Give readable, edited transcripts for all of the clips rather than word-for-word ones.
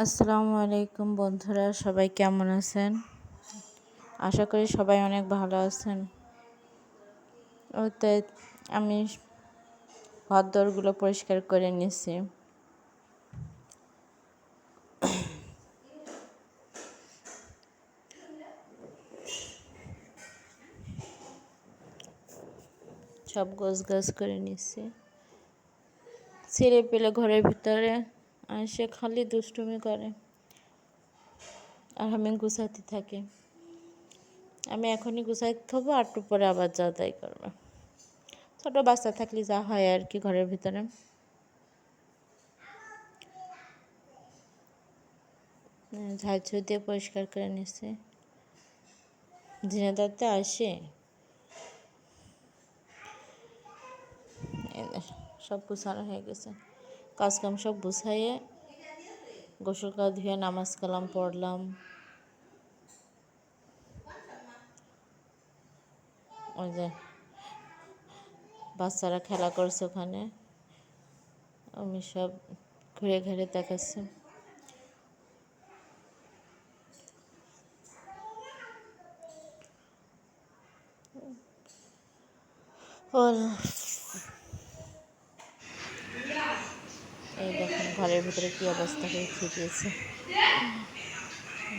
আসসালামু আলাইকুম বন্ধুরা, সবাই কেমন আছেন? আশা করি সবাই অনেক ভালো আছেন। ওতে আমি ঘরদোরগুলো পরিষ্কার করে নিছি। সব গোছ করে নিছি। ছেলে পেলে ঘরের ভিতরে এসে খালি দুষ্টুমি করে আর আমি গুছাতে থাকি। আমি এখনই গুছাই থবো, আর একটু পরে আবার যা তাই করবে। ছোটো বাচ্চা থাকলে যা হয় আর কি ঘরের ভিতরে। ঝাড়ঝুড় দিয়ে পরিষ্কার করে নিচ্ছে। ঝিনাইদাতে আসে সব গুছানো হয়ে গেছে। কাজকাম সব গুছাইয়ে গোসল করে ধুয়ে নামাজ কালাম পড়লাম। ওই যে বাচ্চারা খেলা করছে ওখানে, আমি সব ঘুরে ঘুরে দেখাচ্ছি। এই দেখুন ঘরের ভিতরে কি অবস্থা করে দিয়েছে।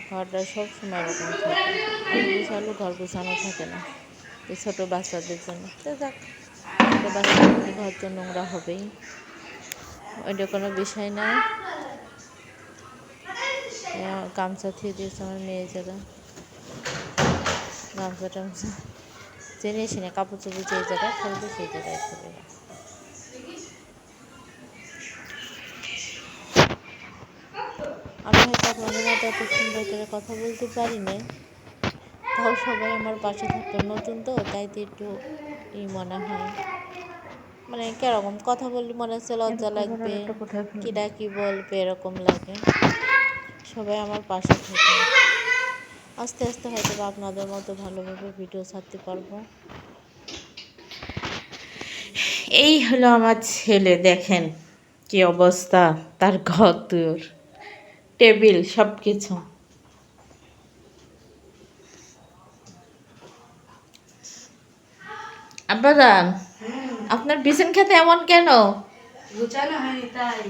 ঘরটা সব সময় এরকম থাকে, আমি গুছালো ঘর গুছানো থাকে না, এই ছোটো বাচ্চাদের জন্য। তো যাক, ছোটো বাচ্চাদের ঘর তো নোংরা হবেই, ওইটা কোনো বিষয় না। গামছা থুয়ে দিয়েছে আমার মেয়ে যারা, গামছা টামছা জেনে এসে না, কাপড় চোপড় যে জায়গায় ফেলবে সেই জায়গায় ফেলে। আমি হয়তো আপনাদের মতো এত সুন্দর করে কথা বলতে পারি না, তাও সবাই আমার পাশে থাকতো। নতুন তো, তাই তো একটু মনে হয়, মানে কিরকম কথা বললে মনে হচ্ছে লজ্জা লাগবে, কিরা কি বলবে এরকম লাগে। সবাই আমার পাশে থাকে। আস্তে আস্তে হয়তো আপনাদের মতো ভালোভাবে ভিডিও ছাড়তে পারবো। এই হলো আমার ছেলে, দেখেন কি অবস্থা, তার ঘর দূর টেবিল সব কিছু। আব্বাজান, আপনার বিছান খেতে এমন কেন? গুছানো হয়নি তাই।